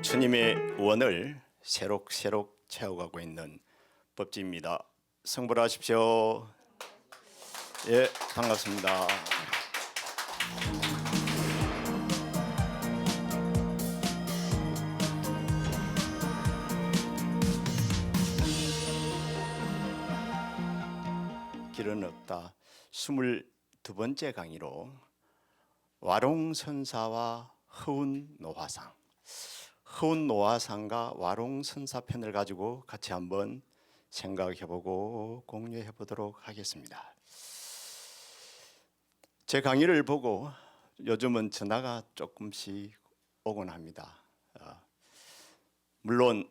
주님의 원을 새록새록 채워가고 있는 법지입니다. 성불하십시오. 예, 반갑습니다. 길은 없다. 22번째 강의로 와롱선사와 허운노화상, 허운노화상과 와롱선사편을 가지고 같이 한번 생각해보고 공유해보도록 하겠습니다. 제 강의를 보고 요즘은 전화가 조금씩 오곤 합니다. 물론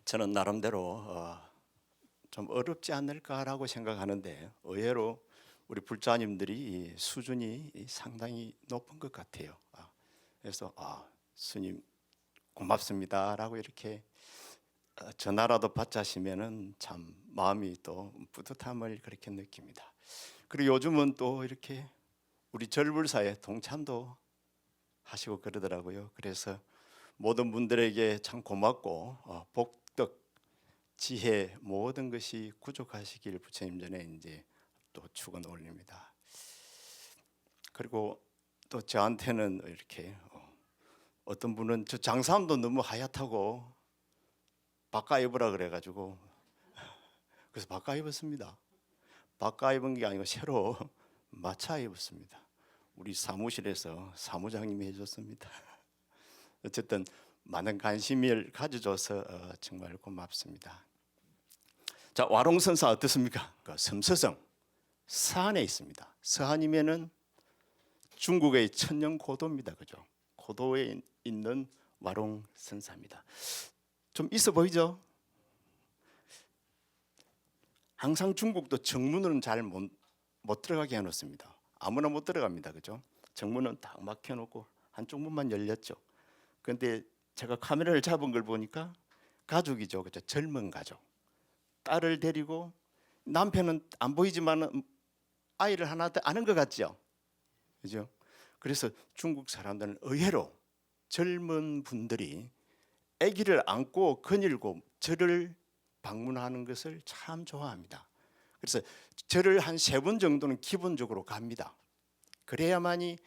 저는 나름대로 좀 어렵지 않을까라고 생각하는데 의외로 우리 불자님들이 수준이 상당히 높은 것 같아요. 그래서 스님 고맙습니다라고 이렇게 전화라도 받자시면은 참 마음이 또 뿌듯함을 그렇게 느낍니다. 그리고 요즘은 또 이렇게 우리 절불사에 동참도 하시고 그러더라고요. 그래서 모든 분들에게 참 고맙고 복덕, 지혜 모든 것이 구족하시길 부처님 전에 이제 또 축원 올립니다. 그리고 또 저한테는 이렇게 어떤 분은 저 장삼도 너무 하얗다고 바꿔 입으라 그래가지고 그래서 바꿔 입었습니다. 바꿔 입은 게 아니고 새로 맞춰 입었습니다. 우리 사무실에서 사무장님이 해줬습니다. 어쨌든 많은 관심을 가져줘서 정말 고맙습니다. 자, 와롱선사 어떻습니까? 그 섬서성 서안에 있습니다. 서안이면은 중국의 천년 고도입니다. 그죠? 고도에 있는 와롱선사입니다. 좀 있어 보이죠? 항상 중국도 정문은 잘 못 들어가게 해놓습니다. 아무나 못 들어갑니다. 그죠? 정문은 딱 막혀놓고 한쪽 문만 열렸죠. 그런데 제가 카메라를 잡은 걸 보니까 가족이죠. 그죠? 젊은 가족. 딸을 데리고 남편은 안 보이지만 아이를 하나 더 아는 것 같죠. 그죠? 그래서 중국 사람들은 의외로 젊은 분들이 아기를 안고 거닐고 절을 방문하는 것을 참 좋아합니다. 그래서 절을 한 3번 정도는 기본적으로 갑니다. 그래야만이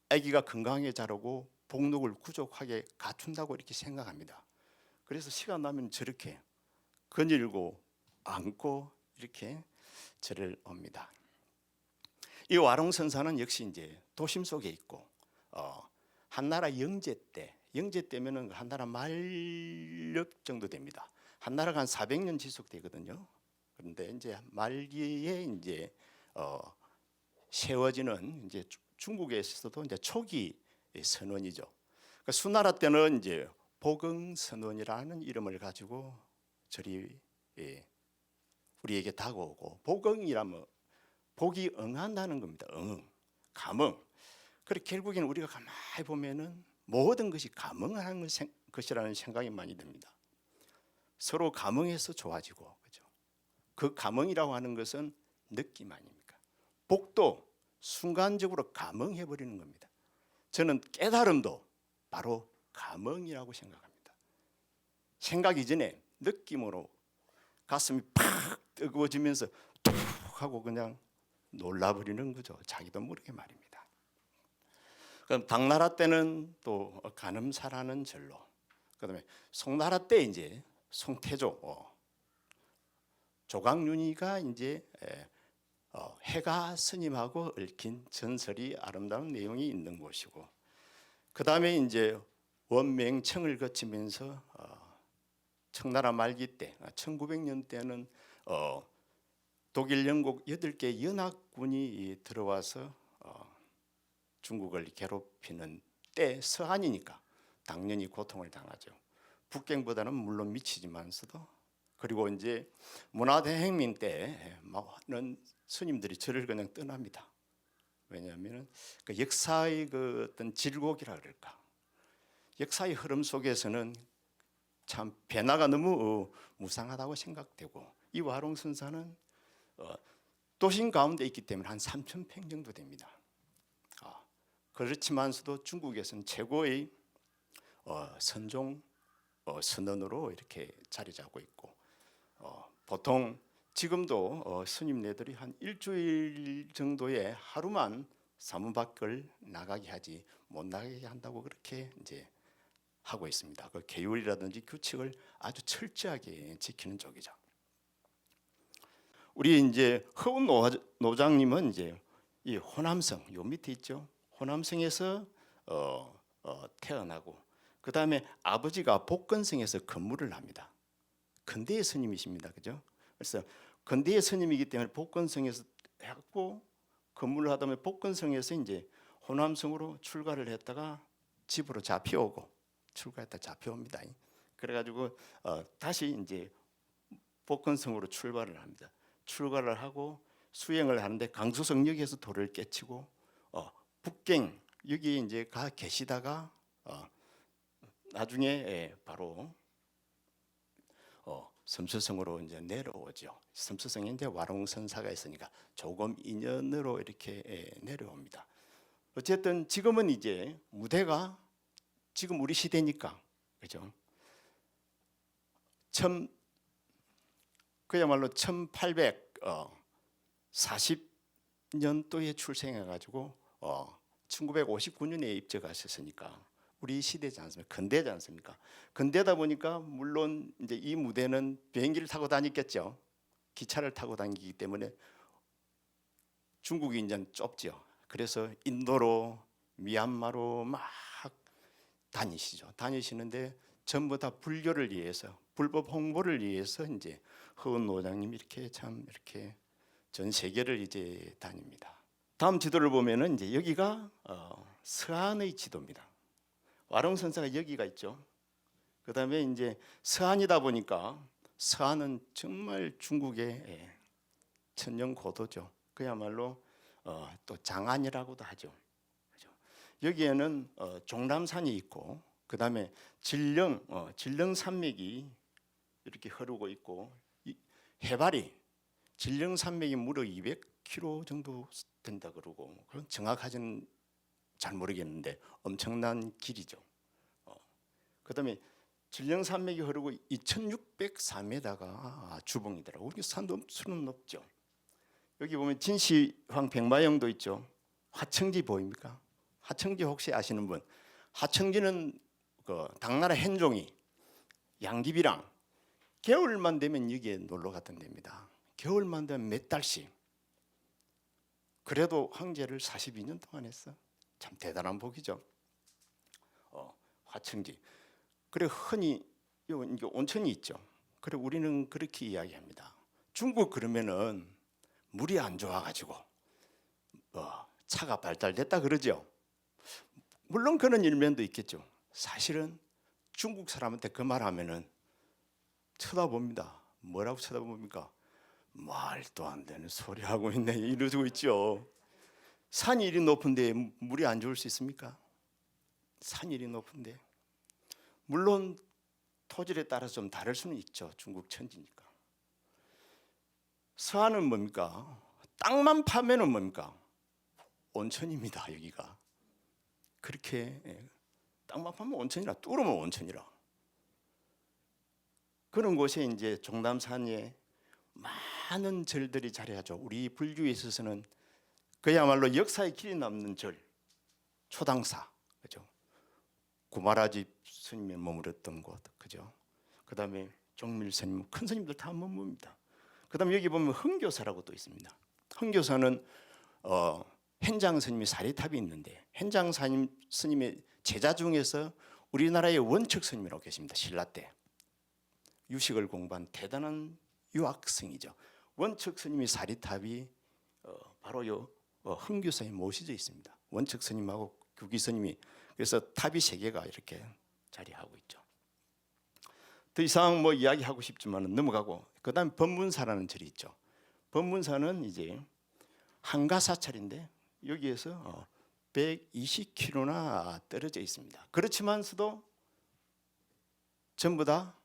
아기가 건강하게 자라고 복록을 구족하게 갖춘다고 이렇게 생각합니다. 그래서 시간 나면 저렇게 거닐고 안고 이렇게 절을 옵니다. 이 와롱선사는 역시 이제 도심 속에 있고 한나라 영제 때면은 한나라 말력 정도 됩니다. 한나라가 한 400년 지속되거든요. 그런데 이제 말기에 이제 세워지는 이제 중국에서도 이제 초기 선원이죠. 그러니까 수나라 때는 이제 보경선원이라는 이름을 가지고 절이 우리에게 다가오고, 보경이라면 복이 응한다는 겁니다. 감응. 그리고 결국에는 우리가 가만히 보면은 모든 것이 감응하는 것이라는 생각이 많이 듭니다. 서로 감응해서 좋아지고, 그죠? 그 감응이라고 하는 것은 느낌 아닙니까? 복도 순간적으로 감응해 버리는 겁니다. 저는 깨달음도 바로 감응이라고 생각합니다. 생각 이전에 느낌으로 가슴이 팍 뜨거워지면서 툭 하고 그냥 놀라버리는 거죠. 자기도 모르게 말입니다. 그럼 당나라 때는 또 간음사라는 절로, 그다음에 송나라 때 이제 송태조, 조광윤이가 이제 해가 스님하고 얽힌 전설이 아름다운 내용이 있는 곳이고, 그다음에 이제 원맹청을 거치면서 청나라 말기 때 1900년 때는 독일, 영국 8개 연합군이 들어와서 중국을 괴롭히는 때 서한이니까 당연히 고통을 당하죠. 북경보다는 물론 미치지만서도. 그리고 이제 문화대혁명 때 많은 스님들이 절을 그냥 떠납니다. 왜냐하면 그 역사의 그 어떤 질곡이라 그럴까, 역사의 흐름 속에서는 참 변화가 너무 무상하다고 생각되고, 이 와롱선사는 도심 가운데 있기 때문에 한 3,000평 정도 됩니다. 그렇지만서도 중국에서는 최고의 선종 선언으로 이렇게 자리 잡고 있고 보통 지금도 스님네들이 한 일주일 정도의 하루만 사문 밖을 나가게 하지 못 나가게 한다고 그렇게 이제 하고 있습니다. 그 계율이라든지 규칙을 아주 철저하게 지키는 쪽이죠. 우리 이제 허운 노장님은 이제 이 호남성 요 밑에 있죠. 호남성에서 태어나고 그 다음에 아버지가 복건성에서 근무를 합니다. 근대의 스님이십니다, 그죠? 그래서 근대의 스님이기 때문에 복건성에서 했고 근무를 하다 보면 복건성에서 이제 호남성으로 출가를 했다가 집으로 잡혀오고 출가했다 잡혀옵니다. 그래가지고 다시 이제 복건성으로 출발을 합니다. 출가를 하고 수행을 하는데 강수성역에서 도를 깨치고 북경 여기 이제 가 계시다가 나중에 바로 섬서성으로 이제 내려오죠. 섬서성에 이제 와롱선사가 있으니까 조금 인연으로 이렇게 내려옵니다. 어쨌든 지금은 이제 무대가 지금 우리 시대니까 그죠? 그야말로 1840년도에 출생해가지고 1959년에 입적하셨으니까 우리 시대지 않습니까? 근대지 않습니까? 근대다 보니까 물론 이제 이 무대는 비행기를 타고 다녔겠죠. 기차를 타고 다니기 때문에 중국이 이제 좁죠. 그래서 인도로 미얀마로 막 다니시죠. 다니시는데 전부 다 불교를 위해서 불법 홍보를 위해서 이제 허은 노장님 이렇게 참 이렇게 전 세계를 이제 다닙니다. 다음 지도를 보면은 이제 여기가 서안의 지도입니다. 와롱선사가 여기가 있죠. 그 다음에 이제 서안이다 보니까 서안은 정말 중국의 천년 고도죠. 그야말로 또 장안이라고도 하죠. 여기에는 종람산이 있고 그 다음에 질령산맥이 이렇게 흐르고 있고 해발이 질령산맥이 무려 200km 정도 된다 그러고 그건 정확하지는 잘 모르겠는데 엄청난 길이죠. 그다음에 질령산맥이 흐르고 2,604m가 주봉이더라고요. 우리 산도 수는 높죠. 여기 보면 진시황 백마영도 있죠. 하청지 보입니까? 하청지 혹시 아시는 분? 하청지는 그 당나라 hen종이 양귀비랑 겨울만 되면 여기에 놀러 갔던 데입니다. 겨울만 되면 몇 달씩. 그래도 황제를 42년 동안 했어. 참 대단한 복이죠. 화청지. 그래 흔히 이게 온천이 있죠. 그래 우리는 그렇게 이야기합니다. 중국 그러면은 물이 안 좋아가지고 차가 발달됐다 그러죠. 물론 그런 일면도 있겠죠. 사실은 중국 사람한테 그 말하면은 쳐다봅니다. 뭐라고 쳐다봅니까? 말도 안 되는 소리 하고 있네 이러고 있죠. 산이 이리 높은데 물이 안 좋을 수 있습니까? 산이 이리 높은데 물론 토질에 따라서 좀 다를 수는 있죠. 중국 천지니까. 서안은 뭡니까? 땅만 파면은 뭡니까? 온천입니다. 여기가 그렇게 땅만 파면 온천이라 뚫으면 온천이라 그런 곳에 이제 종남산에 많은 절들이 자리하죠. 우리 불교에 있어서는 그야말로 역사의 길이 남는 절, 초당사, 그죠? 구마라집 스님이 머물렀던 곳, 그죠? 그다음에 종밀 스님, 큰 스님들 다 머뭅니다. 그다음에 여기 보면 흥교사라고 또 있습니다. 흥교사는 현장 스님이 사리탑이 있는데 현장 스님의 제자 중에서 우리나라의 원척 스님이라고 계십니다. 신라 때 유식을 공부한 대단한 유학생이죠. 원척 스님의 사리탑이 바로 요 흥교사에 모시져 있습니다. 원척 스님하고 규기 스님이 그래서 탑이 세 개가 이렇게 자리하고 있죠. 더 이상 뭐 이야기하고 싶지만 넘어가고 그다음 법문사라는 절이 있죠. 법문사는 이제 한가사찰인데 여기에서 120km나 떨어져 있습니다. 그렇지만서도 전부 다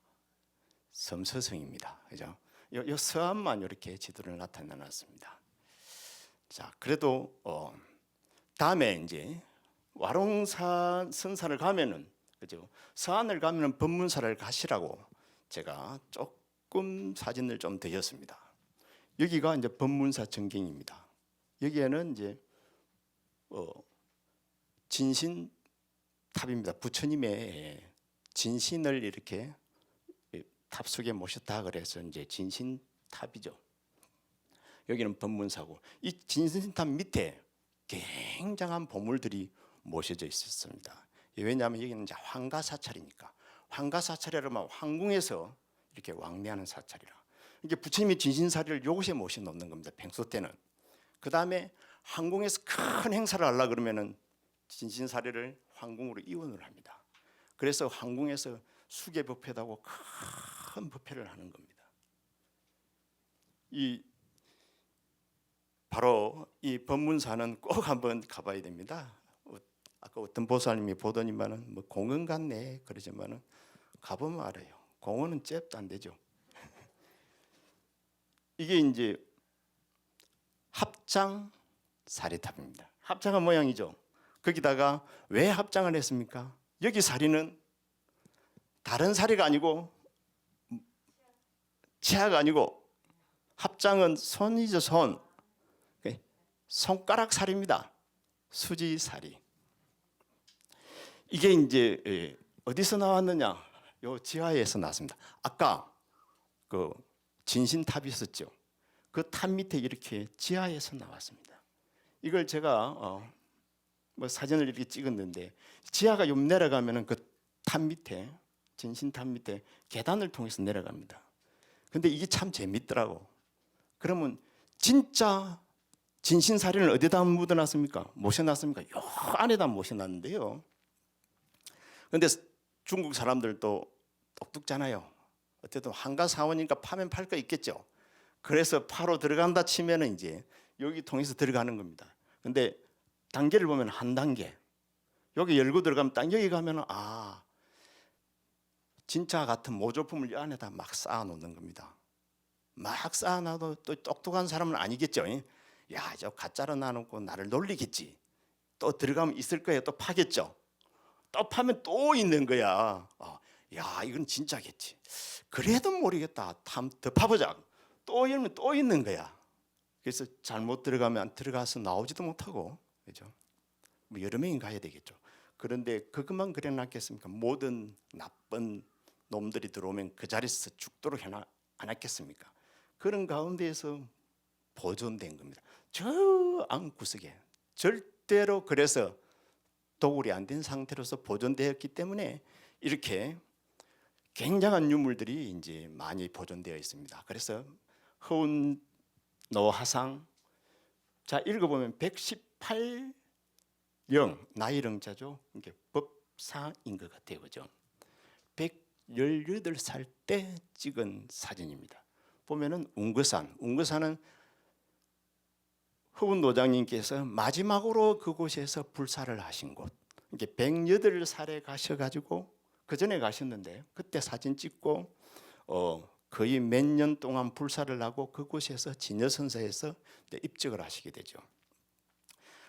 섬서성입니다. 그죠? 요 서안만 이렇게 지도를 나타내놨습니다. 자, 그래도 다음에 이제 와롱산 선산을 가면은 그죠? 서안을 가면 법문사를 가시라고 제가 조금 사진을 좀 드렸습니다. 여기가 이제 법문사 전경입니다. 여기에는 이제 진신탑입니다. 부처님의 진신을 이렇게 탑 속에 모셨다 그래서 이제 진신탑이죠. 여기는 법문사고, 이 진신탑 밑에 굉장한 보물들이 모셔져 있었습니다. 왜냐하면 여기는 이제 황가사찰이니까. 황가사찰이라면 황궁에서 이렇게 왕래하는 사찰이라. 이게 부처님의 진신사리를 요것에 모셔 놓는 겁니다. 평소 때는. 그 다음에 황궁에서 큰 행사를 하려 그러면은 진신사리를 황궁으로 이원을 합니다. 그래서 황궁에서 수계법회하고 큰 법회를 하는 겁니다. 바로 이 법문사는 꼭 한번 가봐야 됩니다. 아까 어떤 보살님이 보더니만은 뭐 공원 같네 그러지만은 가보면 알아요. 공원은 잽도 안 되죠. 이게 이제 합장 사리탑입니다. 합장한 모양이죠. 거기다가 왜 합장을 했습니까? 여기 사리는 다른 사리가 아니고 치아가 아니고 합장은 손이죠. 손가락 사리입니다. 수지 사리. 이게 이제 어디서 나왔느냐? 요 지하에서 나왔습니다. 아까 그 진신탑이 있었죠. 그 탑 밑에 이렇게 지하에서 나왔습니다. 이걸 제가 뭐 사진을 이렇게 찍었는데, 지하가 좀 내려가면은 그 탑 밑에, 진신탑 밑에 계단을 통해서 내려갑니다. 근데 이게 참 재밌더라고. 그러면 진짜 진신사리를 어디다 묻어놨습니까? 모셔놨습니까? 요 안에다 모셔놨는데요. 근데 중국 사람들도 똑똑잖아요. 어쨌든 한가사원이니까 파면 팔 거 있겠죠. 그래서 파로 들어간다 치면은 이제 여기 통해서 들어가는 겁니다. 근데 단계를 보면 한 단계. 여기 열고 들어가면 딱 여기 가면은 진짜 같은 모조품을 이 안에다 막 쌓아 놓는 겁니다. 막 쌓아놔도 또 똑똑한 사람은 아니겠죠. 야, 저 가짜로 놔놓고 나를 놀리겠지. 또 들어가면 있을 거예요. 또 파겠죠. 또 파면 또 있는 거야. 야, 이건 진짜겠지. 그래도 모르겠다. 더 파보자. 또 열면 또 있는 거야. 그래서 잘못 들어가면 들어가서 나오지도 못하고, 그죠? 뭐 여러 명이 가야 되겠죠. 그런데 그것만 그래놨겠습니까? 모든 나쁜 놈들이 들어오면 그 자리에서 죽도록 해놨겠습니까? 그런 가운데에서 보존된 겁니다. 저 안구석에 절대로, 그래서 도굴이 안 된 상태로서 보존되었기 때문에 이렇게 굉장한 유물들이 이제 많이 보존되어 있습니다. 그래서 허운 노하상, 자 읽어보면 118령 나이령자죠. 이게 법사인 것 같아요, 그죠? 118살 때 찍은 사진입니다. 보면은 웅거산은 허운 노장님께서 마지막으로 그곳에서 불사를 하신 곳. 이게 108살에 가셔가지고 그 전에 가셨는데 그때 사진 찍고 거의 몇 년 동안 불사를 하고 그곳에서 진여선사에서 입적을 하시게 되죠.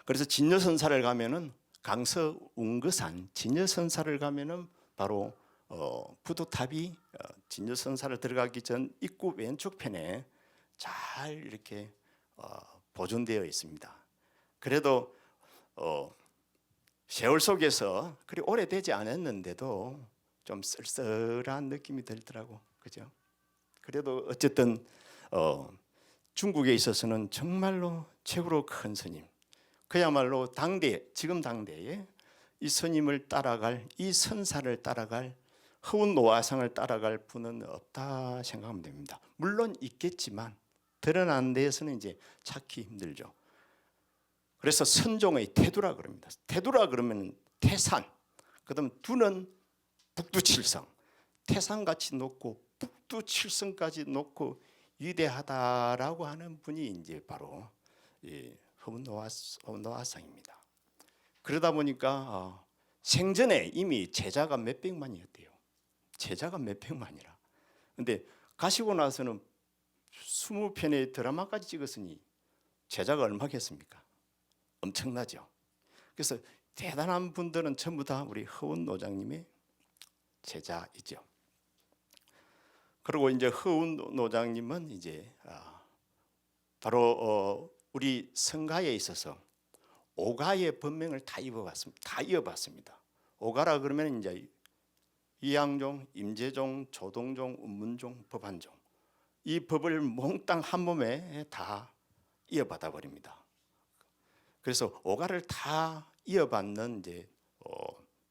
그래서 진여선사를 가면은 강서 웅거산 진여선사를 가면은 바로 부도탑이 진여선사를 들어가기 전 입구 왼쪽 편에 잘 이렇게 보존되어 있습니다. 그래도 세월 속에서 그리 오래되지 않았는데도 좀 쓸쓸한 느낌이 들더라고, 그죠? 그래도 어쨌든 중국에 있어서는 정말로 최고로 큰 스님, 그야말로 지금 당대에 이 스님을 따라갈, 이 선사를 따라갈, 허운 노화상을 따라갈 분은 없다 생각하면 됩니다. 물론 있겠지만 드러난 데에서는 이제 찾기 힘들죠. 그래서 선종의 태두라 그럽니다. 태두라 그러면 태산, 그다음 두는 북두칠성, 태산같이 높고 북두칠성까지 높고 위대하다라고 하는 분이 이제 바로 허운노화상입니다. 그러다 보니까 생전에 이미 제자가 몇 백만이었대요. 제자가 몇 백만이라. 근데 가시고 나서는 20편의 드라마까지 찍었으니 제자가 얼마겠습니까? 엄청나죠. 그래서 대단한 분들은 전부 다 우리 허운 노장님의 제자이죠. 그리고 이제 허운 노장님은 이제 바로 우리 성가에 있어서 오가의 법명을 다 이어봤습니다. 오가라 그러면 이제 이양종, 임재종, 조동종, 운문종, 법한종, 이 법을 몽땅 한 몸에 다 이어받아 버립니다. 그래서 오가를 다 이어받는 이제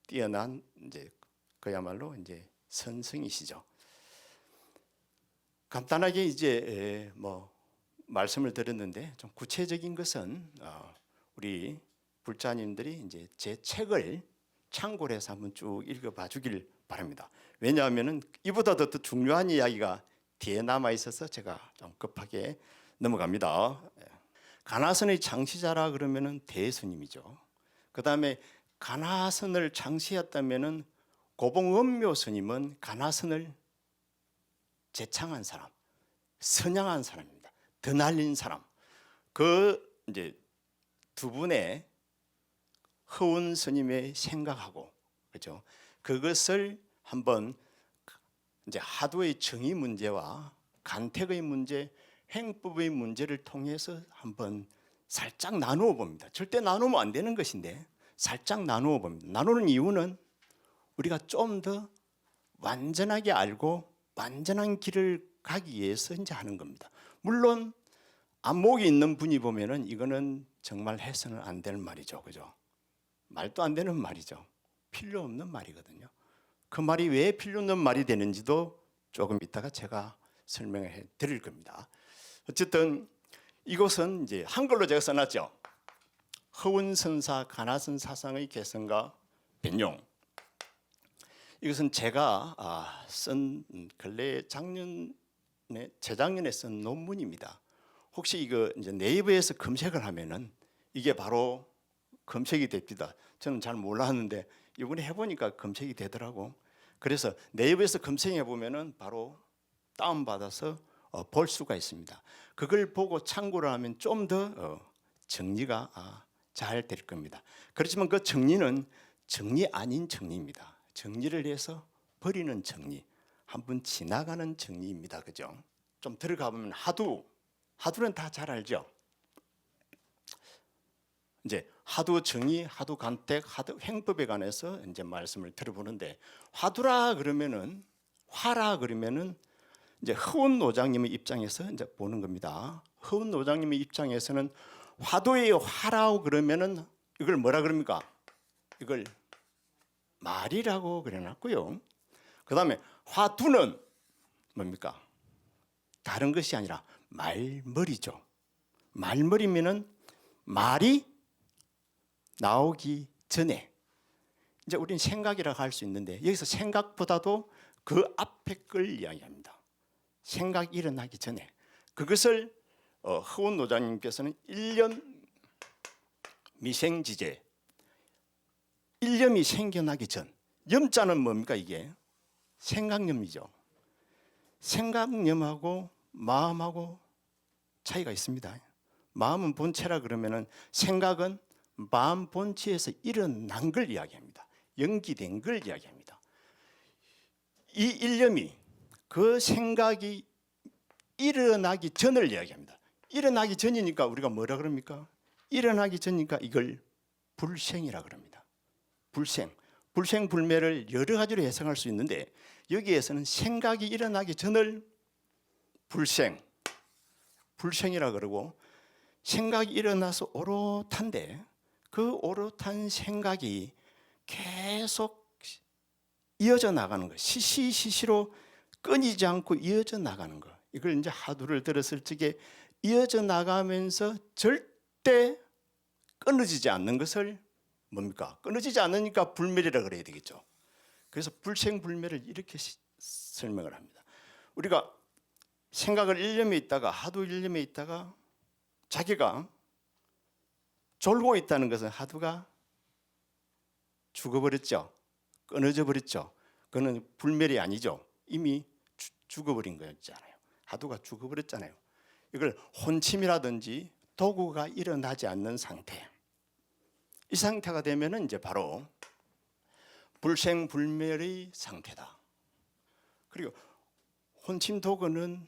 뛰어난 이제 그야말로 이제 선생이시죠. 간단하게 이제 뭐 말씀을 드렸는데 좀 구체적인 것은 우리 불자님들이 이제 제 책을 참고를 해서 한번 쭉 읽어봐 주길 바랍니다. 왜냐하면은 이보다 더 중요한 이야기가 뒤에 남아 있어서 제가 좀 급하게 넘어갑니다. 가나선의 창시자라 그러면은 대스님이죠. 그 다음에 가나선을 창시했다면은 고봉원묘 스님은 가나선을 제창한 사람, 선양한 사람입니다. 드날린 사람. 그 이제 두 분의 허운 스님의 생각하고 그죠? 그것을 한번 이제 하도의 정의 문제와 간택의 문제, 행법의 문제를 통해서 한번 살짝 나누어 봅니다. 절대 나누면 안 되는 것인데 살짝 나누어 봅니다. 나누는 이유는 우리가 좀 더 완전하게 알고 완전한 길을 가기 위해서 이제 하는 겁니다. 물론 안목이 있는 분이 보면은 이거는 정말 해서는 안 되는 말이죠, 그죠? 말도 안 되는 말이죠. 필요 없는 말이거든요. 그 말이 왜 필요 없는 말이 되는지도 조금 이따가 제가 설명해 드릴 겁니다. 어쨌든 이것은 이제 한글로 제가 써놨죠. 허운선사 가나선 사상의 개성과 변용. 이것은 제가 쓴 근래 재작년에 쓴 논문입니다. 혹시 이거 이제 네이버에서 검색을 하면은 이게 바로 검색이 됩니다. 저는 잘 몰랐는데 이번에 해보니까 검색이 되더라고. 그래서 네이버에서 검색해 보면은 바로 다운 받아서 볼 수가 있습니다. 그걸 보고 참고를 하면 좀 더 정리가 잘 될 겁니다. 그렇지만 그 정리는 정리 아닌 정리입니다. 정리를 해서 버리는 정리, 한번 지나가는 정리입니다. 그죠? 좀 들어가 보면 하두는 다 잘 알죠. 이제 하두 정의, 하두 간택, 하두 행법에 관해서 이제 말씀을 들어보는데 화두라 그러면은 화라 그러면은 이제 허운 노장님의 입장에서 이제 보는 겁니다. 허운 노장님의 입장에서는 화두의 화라고 그러면은 이걸 뭐라 그럽니까? 이걸 말이라고 그래놨고요. 그 다음에 화두는 뭡니까? 다른 것이 아니라 말머리죠. 말머리면은 말이 나오기 전에 이제 우리는 생각이라고 할 수 있는데 여기서 생각보다도 그 앞에 걸 이야기합니다. 생각이 일어나기 전에 그것을 허운 노장님께서는 일념 미생지제, 일념이 생겨나기 전. 염자는 뭡니까? 이게 생각념이죠. 생각념하고 마음하고 차이가 있습니다. 마음은 본체라 그러면은 생각은 마음 본체에서 일어난 걸 이야기합니다. 연기된 걸 이야기합니다. 이 일념이 그 생각이 일어나기 전을 이야기합니다. 일어나기 전이니까 우리가 뭐라 그럽니까? 일어나기 전이니까 이걸 불생이라 그럽니다. 불생불매를 여러 가지로 해석할 수 있는데 여기에서는 생각이 일어나기 전을 불생이라 그러고 생각이 일어나서 오롯한데 그 오롯한 생각이 계속 이어져 나가는 거, 시시시시로 끊이지 않고 이어져 나가는 거. 이걸 이제 하두를 들었을 적에 이어져 나가면서 절대 끊어지지 않는 것을 뭡니까? 끊어지지 않으니까 불멸이라 그래야 되겠죠. 그래서 불생불멸을 이렇게 설명을 합니다. 우리가 생각을 일념에 있다가 하두 일념에 있다가 자기가 졸고 있다는 것은 하두가 죽어버렸죠. 끊어져 버렸죠. 그거는 불멸이 아니죠. 이미 죽어버린 거였잖아요. 하두가 죽어버렸잖아요. 이걸 혼침이라든지 도구가 일어나지 않는 상태. 이 상태가 되면은 이제 바로 불생불멸의 상태다. 그리고 혼침도거는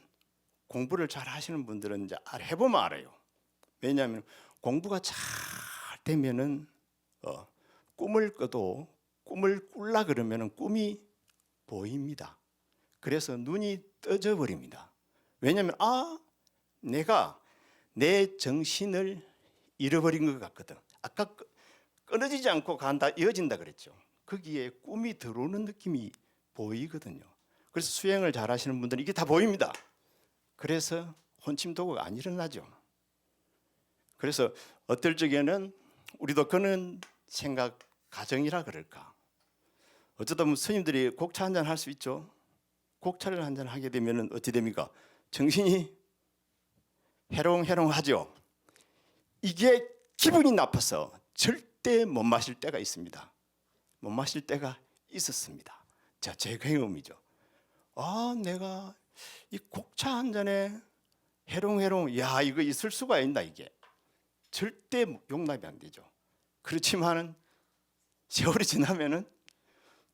공부를 잘 하시는 분들은 이제 해보면 알아요. 왜냐하면 공부가 잘 되면은 꿈을 꿔도 꿈을 꿀라 그러면은 꿈이 보입니다. 그래서 눈이 떠져 버립니다. 왜냐하면 내가 내 정신을 잃어버린 것 같거든. 아까 끊어지지 않고 간다, 이어진다 그랬죠. 거기에 꿈이 들어오는 느낌이 보이거든요. 그래서 수행을 잘 하시는 분들은 이게 다 보입니다. 그래서 혼침도가 안 일어나죠. 그래서 어떨 적에는 우리도 그런 생각 가정이라 그럴까. 어쩌다 보면 스님들이 곡차 한잔 할 수 있죠. 곡차를 한잔 하게 되면 어찌 됩니까? 정신이 해롱해롱하죠. 이게 기분이 나빠서 절대 못 마실 때가 있습니다. 못 마실 때가 있었습니다. 자, 제 경험이죠. 내가 이 곡차 한 잔에 해롱해롱, 이거 있을 수가 있나 이게. 절대 용납이 안 되죠. 그렇지만은 세월이 지나면은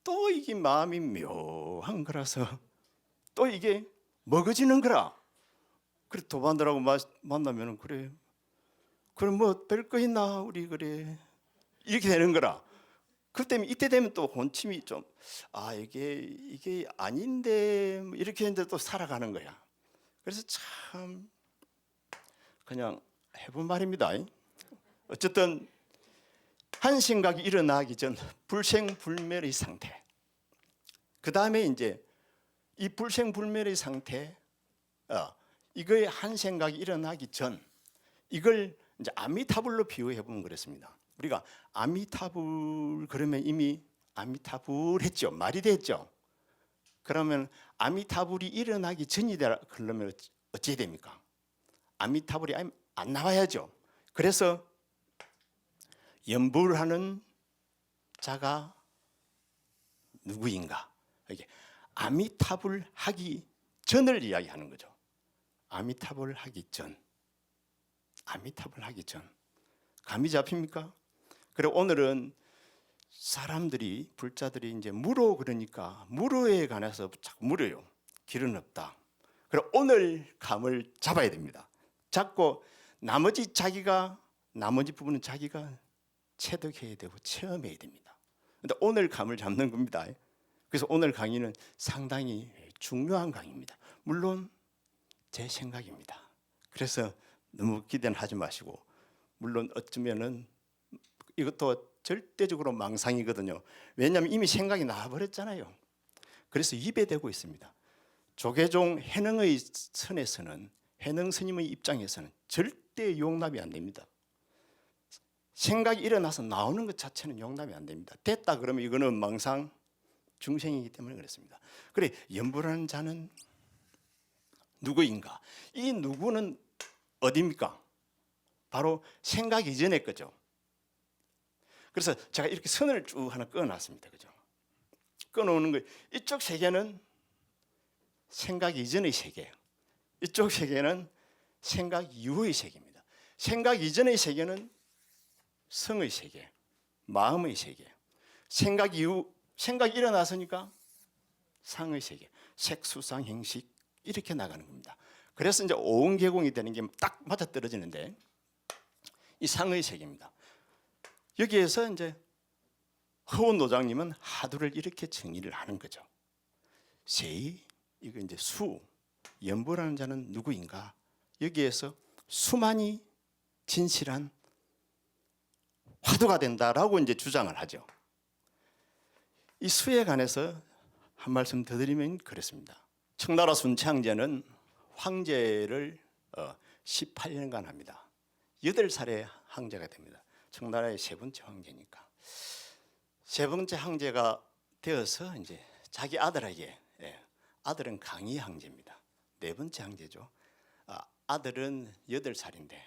또 이게 마음이 묘한 거라서 또 이게 먹어지는 거라. 그래 도반들하고 만나면은 그래 그럼 뭐 별 거 있나 우리 그래 이렇게 되는 거라. 이때 되면 또 혼침이 좀 이게 아닌데 이렇게 했는데 또 살아가는 거야. 그래서 참 그냥 해본 말입니다. 어쨌든 한 생각이 일어나기 전 불생불멸의 상태. 그 다음에 이제 이 불생불멸의 상태, 이거의 한 생각이 일어나기 전 이걸 이제 아미타불로 비유해 보면 그렇습니다. 우리가 아미타불 그러면 이미 아미타불 했죠. 말이 됐죠. 그러면 아미타불이 일어나기 전이다 그러면 어찌 됩니까? 아미타불이 안 나와야죠. 그래서 염불하는 자가 누구인가? 이게 아미타불 하기 전을 이야기하는 거죠. 아미타불 하기 전. 아미타불 하기 전. 감이 잡힙니까? 그래 오늘은 사람들이 불자들이 이제 물어 그러니까 물어에 관해서 자꾸 물어요. 길은 없다. 그래 오늘 감을 잡아야 됩니다. 잡고 나머지 부분은 자기가 체득해야 되고 체험해야 됩니다. 근데 오늘 감을 잡는 겁니다. 그래서 오늘 강의는 상당히 중요한 강의입니다. 물론 제 생각입니다. 그래서 너무 기대는 하지 마시고 물론 어쩌면은 이것도 절대적으로 망상이거든요. 왜냐하면 이미 생각이 나버렸잖아요. 그래서 입에 대고 있습니다. 조계종 해능의 선에서는 해능 스님의 입장에서는 절대 용납이 안 됩니다. 생각이 일어나서 나오는 것 자체는 용납이 안 됩니다. 됐다 그러면 이거는 망상 중생이기 때문에 그렇습니다. 그래 염불하는 자는 누구인가? 이 누구는 어디입니까? 바로 생각 이전의 거죠. 그래서 제가 이렇게 선을 쭉 하나 끊어놨습니다. 그죠? 끊어오는 거 이쪽 세계는 생각 이전의 세계예요. 이쪽 세계는 생각 이후의 세계입니다. 생각 이전의 세계는 성의 세계, 마음의 세계. 생각 이후, 생각이 일어나서니까 상의 세계, 색수상 행식 이렇게 나가는 겁니다. 그래서 이제 오은계공이 되는 게 딱 맞아 떨어지는데 이 상의 세계입니다. 여기에서 이제 허운 노장님은 하두를 이렇게 정의를 하는 거죠. 세이 이거 이제 수 염불하는 자는 누구인가? 여기에서 수만이 진실한 화두가 된다라고 이제 주장을 하죠. 이 수에 관해서 한 말씀 더 드리면 그렇습니다. 청나라 순창제는 황제를 18년간 합니다. 8살에 황제가 됩니다. 청나라의 세 번째 황제니까. 세 번째 황제가 되어서 이제 자기 아들에게 아들은 강희 황제입니다. 네 번째 황제죠. 아들은 8살인데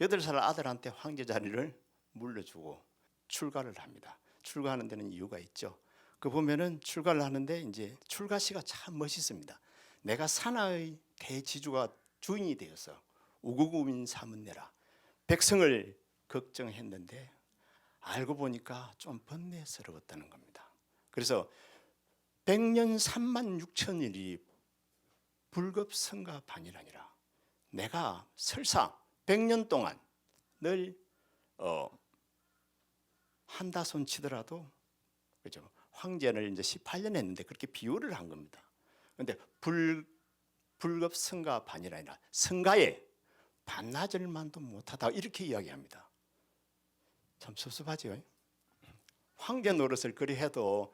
8살 아들한테 황제 자리를 물려주고 출가를 합니다. 출가하는 데는 이유가 있죠. 그 보면은 출가를 하는데 이제 출가시가 참 멋있습니다. 내가 산하의 대지주가 주인이 되어서 우국우민 삼은내라 백성을 걱정했는데 알고 보니까 좀 번뇌스러웠다는 겁니다. 그래서 100년 3만 6천일이 불급성가반이라니라. 내가 설사 100년 동안 늘 한다손 치더라도, 그죠? 황제를 이제 18년 했는데 그렇게 비유를 한 겁니다. 그런데 불급성가반이라 아니라 성가에 반나절만도 못하다 이렇게 이야기합니다. 참 섭섭하죠. 황제 노릇을 그리 해도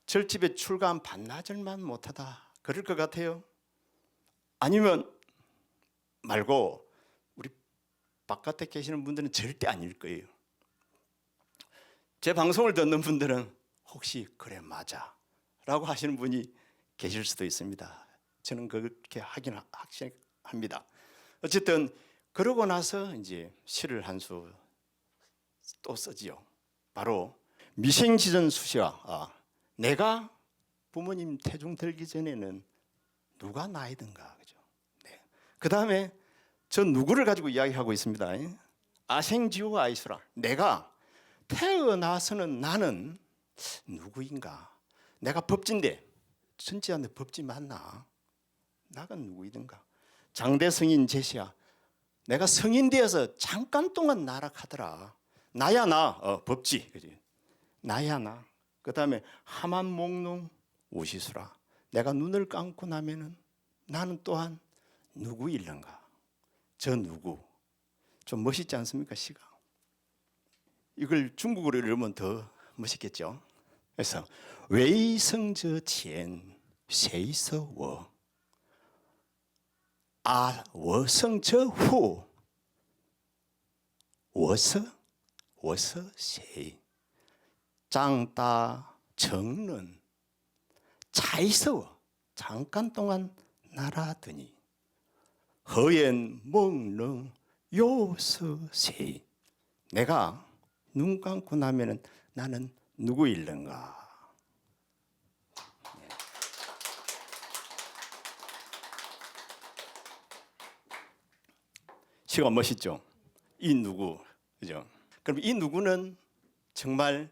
절집에 출가한 반나절만 못하다 그럴 것 같아요. 아니면 말고 우리 바깥에 계시는 분들은 절대 아닐 거예요. 제 방송을 듣는 분들은 혹시 그래 맞아 라고 하시는 분이 계실 수도 있습니다. 저는 그렇게 하긴 확신합니다. 어쨌든 그러고 나서 이제 시를 한 수 또 쓰지요. 바로 미생지전 수시와 내가 부모님 태중 들기 전에는 누가 나이든가, 그죠? 네. 그 다음에 저 누구를 가지고 이야기하고 있습니다. 아생지오 아이수라. 내가 태어나서는 나는 누구인가? 내가 법진데 천지한테 법지 맞나? 나가 누구이든가? 장대성인 제시야. 내가 성인 되어서 잠깐 동안 나락하더라. 나야 나 법지, 그지? 나야 나. 그 다음에 하만목농 오시수라. 내가 눈을 감고 나면은 나는 또한 누구일런가? 저 누구? 좀 멋있지 않습니까, 시가? 이걸 중국어로 읽으면 더 멋있겠죠. 그래서 웨이성저 첸 세이서 워 워성저 후 워서 세이 장따 정는 차이서 잠깐 동안 날아더니 허연 먹는 요서 세이. 내가 눈 감고 나면은 나는 누구일런가? 시가 멋있죠? 이 누구, 그죠? 그럼 이 누구는 정말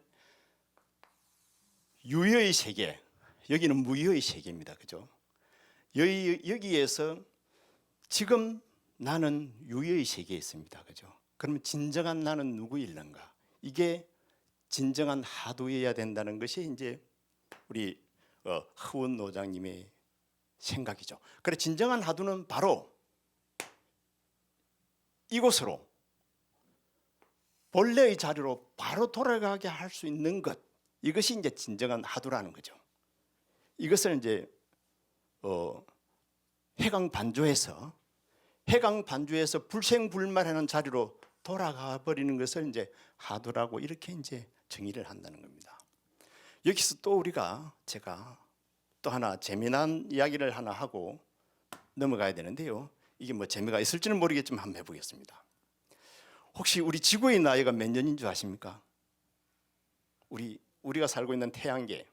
유효의 세계, 여기는 무효의 세계입니다, 그죠? 여기에서 지금 나는 유효의 세계에 있습니다, 그죠? 그러면 진정한 나는 누구일런가? 이게 진정한 하도여야 된다는 것이 이제 우리 허원 노장님의 생각이죠. 그래, 진정한 하도는 바로 이곳으로 본래의 자리로 바로 돌아가게 할 수 있는 것, 이것이 이제 진정한 하도라는 거죠. 이것을 이제 해강 반조에서 불생불말하는 자리로 돌아가 버리는 것을 이제 하도라고 이렇게 이제 정의를 한다는 겁니다. 여기서 또 제가 또 하나 재미난 이야기를 하나 하고 넘어가야 되는데요. 이게 뭐 재미가 있을지는 모르겠지만 한번 해보겠습니다. 혹시 우리 지구의 나이가 몇 년인 줄 아십니까? 우리가 살고 있는 태양계,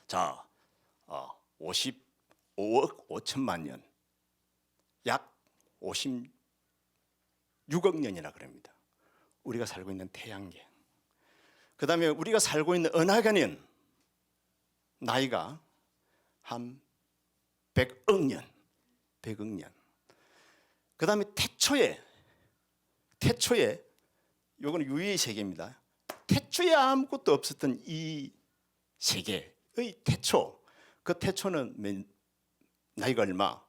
자, 55억 5천만 년, 약 56억 년이라 그럽니다. 우리가 살고 있는 태양계. 그 다음에 우리가 살고 있는 은하계는 나이가 한 100억 년. 그 다음에 태초에 요거는 유의의 세계입니다. 태초에 아무것도 없었던 이 세계의 태초, 그 태초는 나이가 얼마?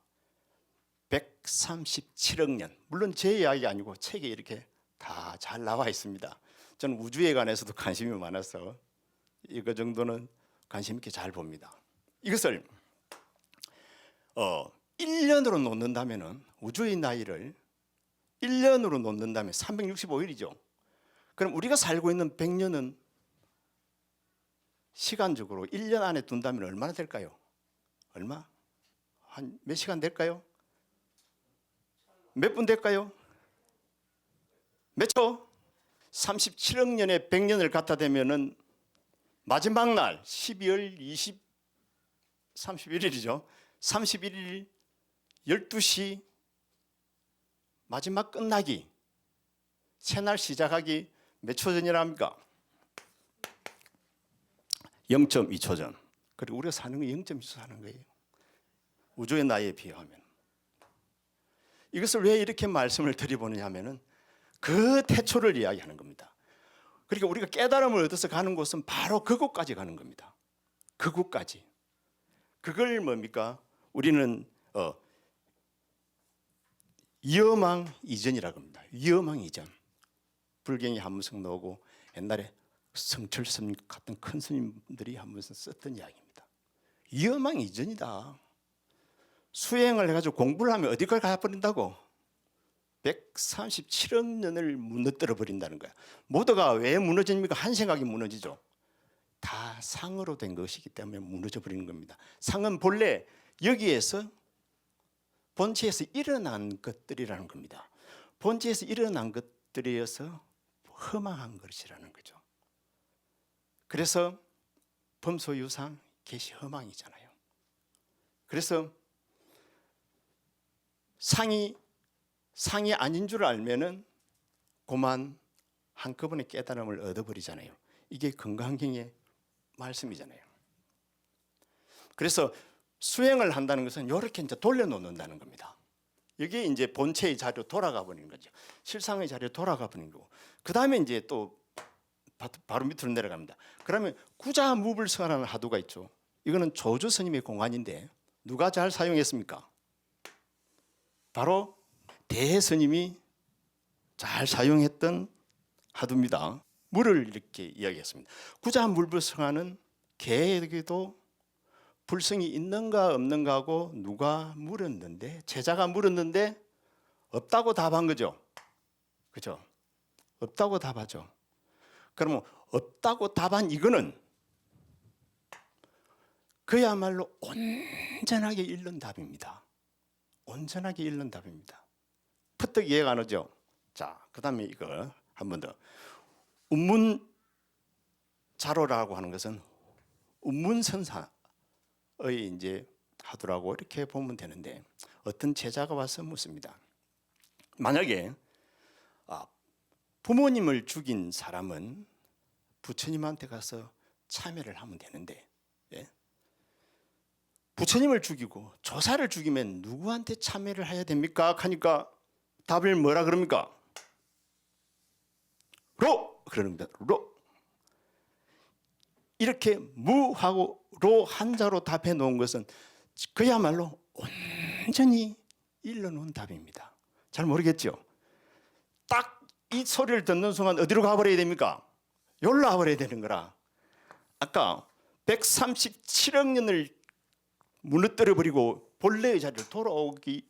137억 년. 물론 제 이야기 아니고 책에 이렇게 다 잘 나와 있습니다. 저는 우주에 관해서도 관심이 많아서 이거 정도는 관심 있게 잘 봅니다. 이것을 1년으로 놓는다면은, 우주의 나이를 1년으로 놓는다면 365일이죠. 그럼 우리가 살고 있는 100년은 시간적으로 1년 안에 둔다면 얼마나 될까요? 얼마? 한 몇 시간 될까요? 몇 분 될까요? 몇 초? 37억 년에 100년을 갖다 대면은 마지막 날 12월 31일이죠. 31일 12시 마지막 끝나기, 새날 시작하기 몇 초 전이랍니까? 0.2초 전. 그리고 우리가 사는 거 0.2초 사는 거예요. 우주의 나이에 비하면. 이것을 왜 이렇게 말씀을 드려보느냐 하면은 그 태초를 이야기하는 겁니다. 그러니까 우리가 깨달음을 얻어서 가는 곳은 바로 그곳까지 가는 겁니다. 그곳까지. 그걸 뭡니까? 우리는 위엄왕 이전이라고 합니다. 위엄왕 이전. 불경이 한 번씩 나오고 옛날에 성철 스님 같은 큰 스님들이 한 번씩 썼던 이야기입니다. 위엄왕 이전이다. 수행을 해가지고 공부를 하면 어디까지 가버린다고? 137억 년을 무너뜨려 버린다는 거야. 모두가 왜 무너집니까? 한 생각이 무너지죠. 다 상으로 된 것이기 때문에 무너져 버리는 겁니다. 상은 본래 여기에서 본체에서 일어난 것들이라는 겁니다. 본체에서 일어난 것들이어서 허망한 것이라는 거죠. 그래서 범소유상 계시 허망이잖아요. 그래서 상이 아닌 줄 알면은 그만 한꺼번에 깨달음을 얻어버리잖아요. 이게 건강경의 말씀이잖아요. 그래서 수행을 한다는 것은 이렇게 이제 돌려놓는다는 겁니다. 여기 이제 본체의 자리로 돌아가 버리는 거죠. 실상의 자리로 돌아가 버리는 거고. 그 다음에 이제 또 바로 밑으로 내려갑니다. 그러면 구자무불성하는 하도가 있죠. 이거는 조주 스님의 공안인데 누가 잘 사용했습니까? 바로 대스님이 잘 사용했던 하도입니다. 물을 이렇게 이야기했습니다. 구자물불성하는 개에게도 불성이 있는가 없는가 하고 누가 물었는데, 제자가 물었는데 없다고 답한 거죠. 그죠? 없다고 답하죠. 그러면 없다고 답한 이거는 그야말로 온전하게 잃는 답입니다. 온전하게 잃는 답입니다. 퍼뜩 이해가 안 오죠? 자, 그 다음에 이거 한 번 더. 운문자로라고 하는 것은 운문선사의 이제 하도라고 이렇게 보면 되는데, 어떤 제자가 와서 묻습니다. 만약에 부모님을 죽인 사람은 부처님한테 가서 참여를 하면 되는데, 예? 부처님을 죽이고 조사를 죽이면 누구한테 참여를 해야 됩니까? 하니까 답을 뭐라 그럽니까? 로! 그러는 겁니다. 로! 이렇게 무하고 로 한자로 답해 놓은 것은 그야말로 온전히 일러놓은 답입니다. 잘 모르겠죠? 딱 이 소리를 듣는 순간 어디로 가버려야 됩니까? 여기로 가버려야 되는 거라. 아까 137억 년을 무너뜨려 버리고 본래의 자리로 돌아오기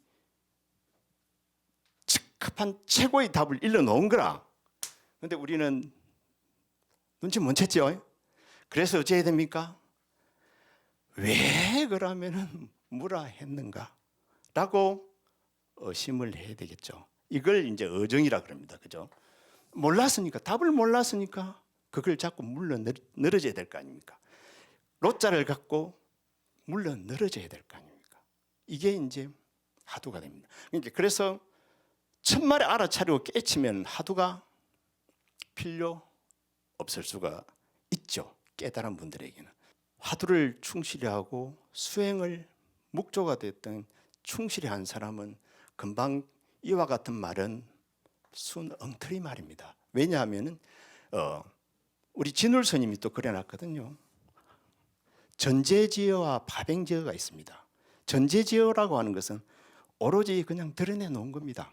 적합한 최고의 답을 일러놓은 거라. 그런데 우리는 눈치 못 챘죠? 그래서 어찌해야 됩니까? 왜 그러면은 뭐라 했는가? 라고 의심을 해야 되겠죠. 이걸 이제 어정이라 그럽니다. 그죠? 몰랐으니까, 답을 몰랐으니까 그걸 자꾸 물러 늘어져야 될 거 아닙니까? 로자를 갖고 물러 늘어져야 될 거 아닙니까? 이게 이제 하도가 됩니다. 그러니까 그래서 천만에 알아차리고 깨치면 하도가 필요 없을 수가 있죠. 깨달은 분들에게는. 화두를 충실히 하고 수행을 목조가 됐던 충실히 한 사람은 금방 이와 같은 말은 순 엉터리 말입니다. 왜냐하면 우리 진울 스님이 또 그려놨거든요. 전제지어와 파뱅지어가 있습니다. 전제지어라고 하는 것은 오로지 그냥 드러내 놓은 겁니다.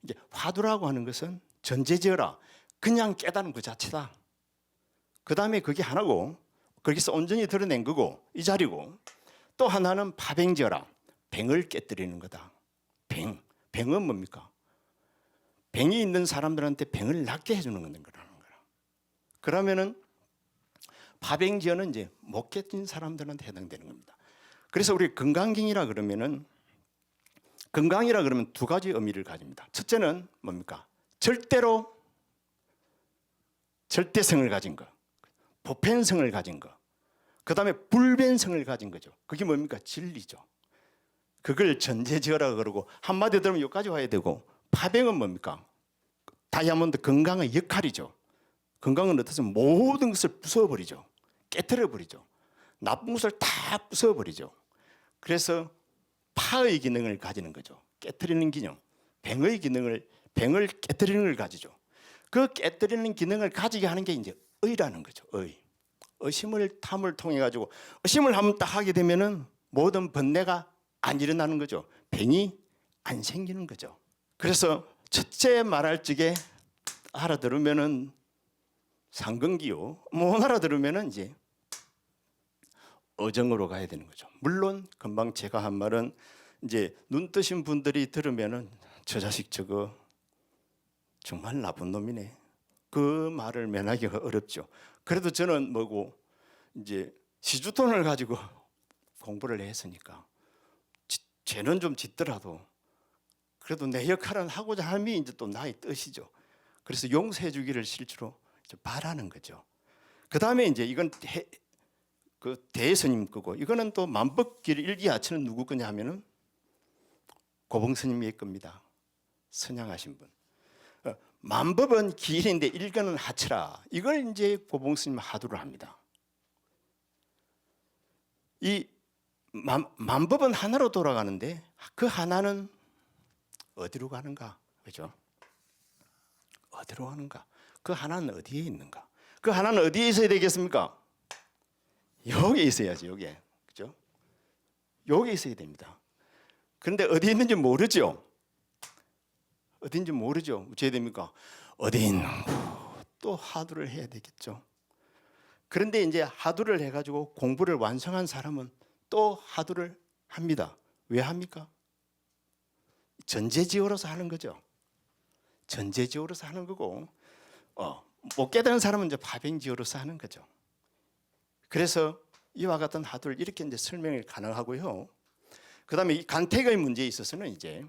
이제 화두라고 하는 것은 전제지어라, 그냥 깨달은 그 자체다. 그 다음에 그게 하나고, 거기서 온전히 드러낸 거고 이 자리고, 또 하나는 파뱅지어라, 뱅을 깨뜨리는 거다. 뱅은 뭡니까? 뱅이 있는 사람들한테 뱅을 낫게 해주는 거라는 거라. 그러면은 파뱅지어는 이제 못 깨진 사람들한테 해당되는 겁니다. 그래서 우리 건강경이라 그러면은, 건강이라 그러면 두 가지 의미를 가집니다. 첫째는 뭡니까? 절대성을 가진 거, 보편성을 가진 거, 그 다음에 불변성을 가진 거죠. 그게 뭡니까? 진리죠. 그걸 전제지어라 그러고, 한마디로 들으면 여기까지 와야 되고, 파뱅은 뭡니까? 다이아몬드 건강의 역할이죠. 건강은 어떠세요? 모든 것을 부숴버리죠. 깨트려 버리죠. 나쁜 것을 다 부숴 버리죠. 그래서 파의 기능을 가지는 거죠. 깨트리는 기능, 뱅의 기능을 뱅을 깨트리는 걸 가지죠. 그 깨트리는 기능을 가지게 하는 게 이제 의라는 거죠. 의심을 탐을 통해 가지고 의심을 한번 딱 하게 되면은 모든 번뇌가 안 일어나는 거죠. 뱅이 안 생기는 거죠. 그래서 첫째 말할 적에 알아들으면은 상근기요. 못 알아들으면은 이제 어정으로 가야 되는 거죠. 물론 금방 제가 한 말은 이제 눈 뜨신 분들이 들으면은 저 자식 저거 정말 나쁜 놈이네. 그 말을 면하기가 어렵죠. 그래도 저는 뭐고 이제 시주돈을 가지고 공부를 했으니까 죄는 좀 짓더라도 그래도 내 역할은 하고자 함이 이제 또 나의 뜻이죠. 그래서 용서해 주기를 실제로 바라는 거죠. 그 다음에 이제 이건 그 대스님 거고 이거는 또 만법길 일기하처는 누구 거냐 하면은 고봉스님의 겁니다. 선양하신 분. 만법은 기일인데 일견은 하처라. 이걸 이제 고봉스님 하두를 합니다. 이 만법은 하나로 돌아가는데 그 하나는 어디로 가는가? 그죠? 어디로 가는가? 그 하나는 어디에 있는가? 그 하나는 어디에 있어야 되겠습니까? 여기에 있어야지, 여기에. 그죠? 여기에 있어야 됩니다. 그런데 어디 있는지 모르죠? 어딘지 모르죠? 어찌해야 됩니까? 어디 있는 또 하두를 해야 되겠죠. 그런데 이제 하두를 해가지고 공부를 완성한 사람은 또 하두를 합니다. 왜 합니까? 전제지어로서 하는 거죠. 전제지어로서 하는 거고, 못 깨달은 사람은 이제 파병지어로서 하는 거죠. 그래서 이와 같은 하두를 이렇게 이제 설명이 가능하고요. 그 다음에 이 간택의 문제에 있어서는 이제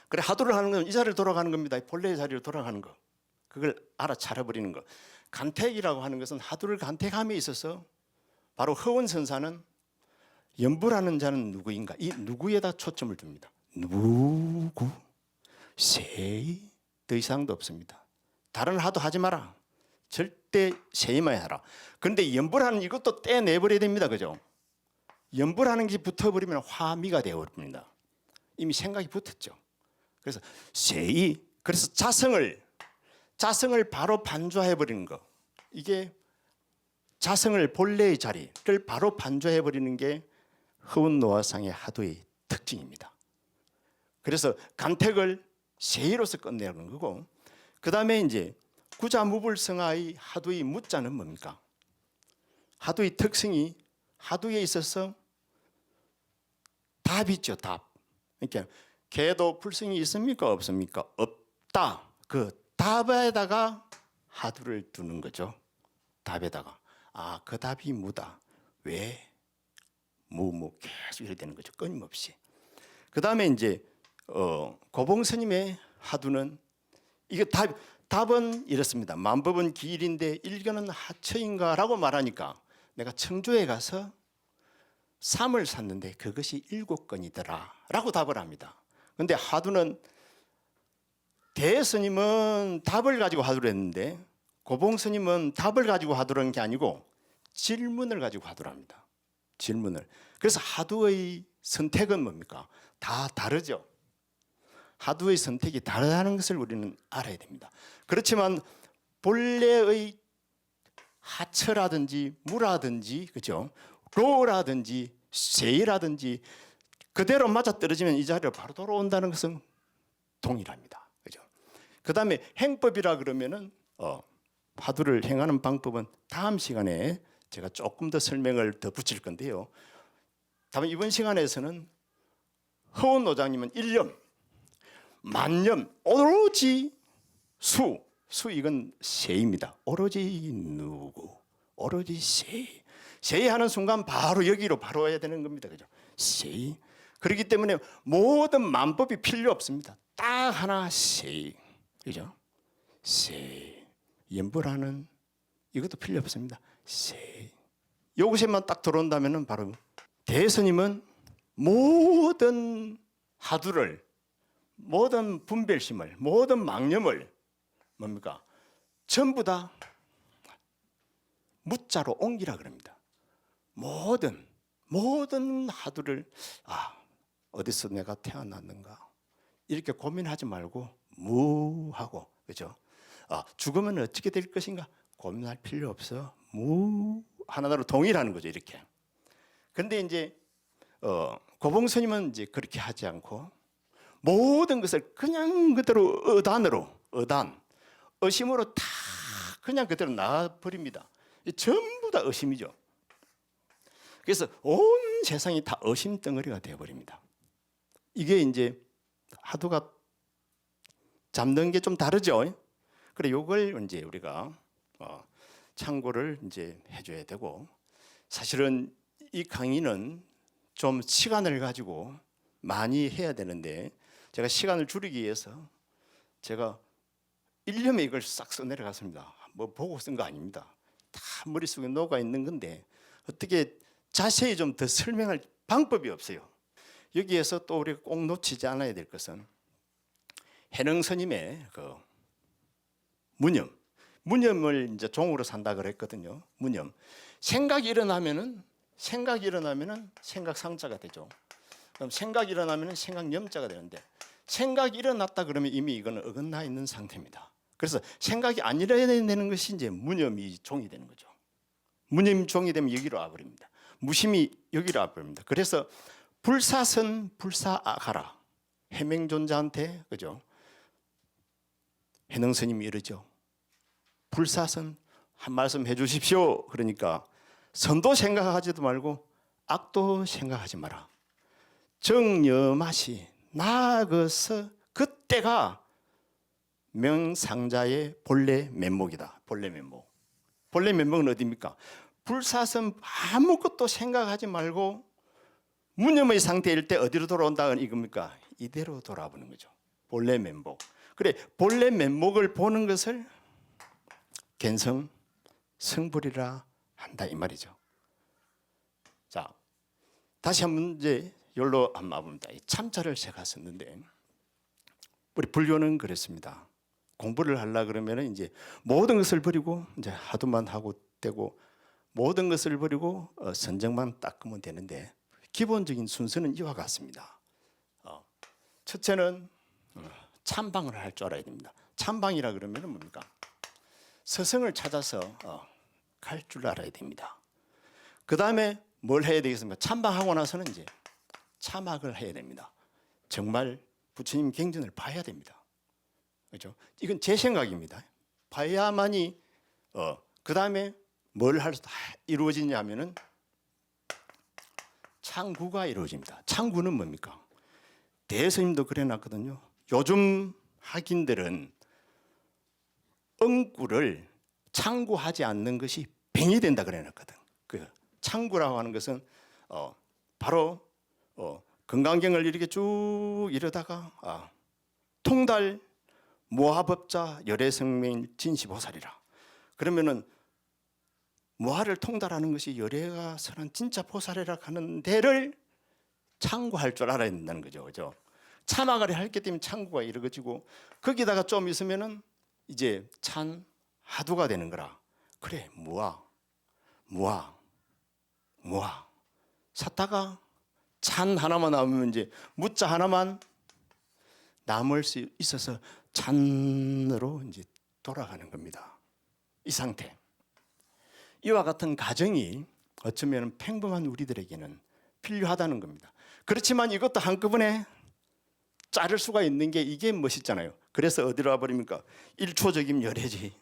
그래 하두를 하는 건 이 자리로 돌아가는 겁니다. 본래의 자리로 돌아가는 거. 그걸 알아차려버리는 거. 간택이라고 하는 것은 하두를 간택함에 있어서 바로 허원선사는 연부라는 자는 누구인가? 이 누구에다 초점을 둡니다. 누구? 세이? 더 이상도 없습니다. 다른 하도 하지 마라. 절대 세이만 해라. 그런데 연부라는 이것도 떼내버려야 됩니다. 그죠? 연부라는 게 붙어버리면 화미가 되어버립니다. 이미 생각이 붙었죠. 그래서 세이, 그래서 자성을 바로 반조해버리는 거. 이게 자성을 본래의 자리를 바로 반조해버리는 게 허운노화상의 하두의 특징입니다. 그래서 간택을 세이로서 끝내는 거고, 그 다음에 이제 구자무불성하의 하두의 무자는 뭡니까? 하두의 특성이 하두에 있어서 답이죠, 답. 그러니까 개도 풀성이 있습니까, 없습니까? 없다. 그 답에다가 하두를 두는 거죠. 답에다가 그 답이 무다. 왜? 계속 이렇게 되는 거죠. 끊임없이. 그 다음에 이제 고봉스님의 하두는 이게 답은 이렇습니다. 만법은 기일인데 일견은 하처인가라고 말하니까 내가 청주에 가서 삼을 샀는데 그것이 7건이더라 라고 답을 합니다. 그런데 하두는 대스님은 답을 가지고 하두를 했는데 고봉스님은 답을 가지고 하두를 한 게 아니고 질문을 가지고 하두를 합니다. 질문을. 그래서 하두의 선택은 뭡니까? 다 다르죠. 하두의 선택이 다르다는 것을 우리는 알아야 됩니다. 그렇지만 본래의 하처라든지 무라든지 그죠? 로라든지 세이라든지 그대로 맞아떨어지면 이 자리로 바로 돌아온다는 것은 동일합니다. 그죠? 그 다음에 행법이라 그러면은 하두를 행하는 방법은 다음 시간에 제가 조금 더 설명을 더 붙일 건데요. 다만 이번 시간에서는 허원노장님은 일념, 만념, 오로지 수 이건 세입니다. 오로지 누구, 오로지 세이. 세이하는 순간 바로 여기로 바로 와야 되는 겁니다. 그죠? 세이. 그렇기 때문에 모든 만법이 필요 없습니다. 딱 하나 세이. 그죠? 세이. 연부라는 이것도 필요 없습니다. 세이. 요것에만 딱 들어온다면은 바로 대스님은 모든 하두를, 모든 분별심을, 모든 망념을 뭡니까? 전부 다 무자로 옮기라 그럽니다. 모든 화두를 어디서 내가 태어났는가 이렇게 고민하지 말고 무하고, 그죠? 죽으면 어떻게 될 것인가 고민할 필요 없어. 무 하나로 동일하는 거죠, 이렇게. 근데 이제 고봉스님은 이제 그렇게 하지 않고 모든 것을 그냥 그대로 의심으로 다 그냥 그대로 놔버립니다. 전부 다 의심이죠. 그래서 온 세상이 다 의심 덩어리가 되어버립니다. 이게 이제 화두가 잡는 게 좀 다르죠. 그래, 요걸 이제 우리가 참고를 이제 해줘야 되고, 사실은 이 강의는 좀 시간을 가지고 많이 해야 되는데 제가 시간을 줄이기 위해서 제가 1년에 이걸 싹 써내려갔습니다. 뭐 보고 쓴 거 아닙니다. 다 머릿속에 녹아 있는 건데 어떻게 자세히 좀 더 설명할 방법이 없어요. 여기에서 또 우리가 꼭 놓치지 않아야 될 것은 해능 스님의 그 무념을 이제 종으로 산다 그랬거든요. 무념. 생각이 일어나면은 생각 상자가 되죠. 그럼 생각이 일어나면은 생각 염자가 되는데, 생각이 일어났다 그러면 이미 이거는 어긋나 있는 상태입니다. 그래서 생각이 안 일어나는 것이 이제 무념이 종이 되는 거죠. 무념 종이 되면 여기로 와버립니다. 무심이 여기로 와버립니다. 그래서 불사선 불사아가라. 해맹존자한테, 그죠? 해능 스님이 이러죠. 불사선 한 말씀 해주십시오. 그러니까 선도 생각하지도 말고 악도 생각하지 마라. 정여마시 나그서 그때가 명상자의 본래 면목이다. 본래 면목. 본래 면목은 어디입니까? 불사선 아무것도 생각하지 말고 무념의 상태일 때 어디로 돌아온다는 이겁니까? 이대로 돌아보는 거죠. 본래 면목. 그래, 본래 면목을 보는 것을 견성 성불이라 한다 이 말이죠. 자, 다시 한 문제 열로 한번 봅니다. 참자를 제가 썼는데 우리 불교는 그랬습니다. 공부를 하려 그러면 이제 모든 것을 버리고 이제 하도만 하고 되고 모든 것을 버리고 선정만 닦으면 되는데 기본적인 순서는 이와 같습니다. 첫째는 참방을 할 줄 알아야 됩니다. 참방이라 그러면 뭡니까? 스승을 찾아서 갈 줄 알아야 됩니다. 그 다음에 뭘 해야 되겠습니까? 참방하고 나서는 이제 참학을 해야 됩니다. 정말 부처님 경전을 봐야 됩니다. 그렇죠? 이건 제 생각입니다. 봐야만이 그 다음에 뭘 이루어지냐면은 창구가 이루어집니다. 창구는 뭡니까? 대스님도 그래놨거든요. 요즘 학인들은 응구를 창구하지 않는 것이 뱅이 된다 그래놨거든. 그 창구라고 하는 것은 바로 건강경을 이렇게 쭉 이러다가 통달 무하법자 열애성명 진시보살이라. 그러면은 무하를 통달하는 것이 열애가 선한 진짜 보살이라 하는 데를 창구할 줄 알아야 된다는 거죠. 그죠? 참학을 할게 되면 창구가 이루어지고 거기다가 좀 있으면은 이제 찬 하두가 되는 거라. 그래, 무하 샀다가 찬 하나만 나오면 이제 무자 하나만 남을 수 있어서 찬으로 이제 돌아가는 겁니다. 이 상태. 이와 같은 가정이 어쩌면 평범한 우리들에게는 필요하다는 겁니다. 그렇지만 이것도 한꺼번에 자를 수가 있는 게 이게 멋있잖아요. 그래서 어디로 와버립니까? 일초적인 열애지.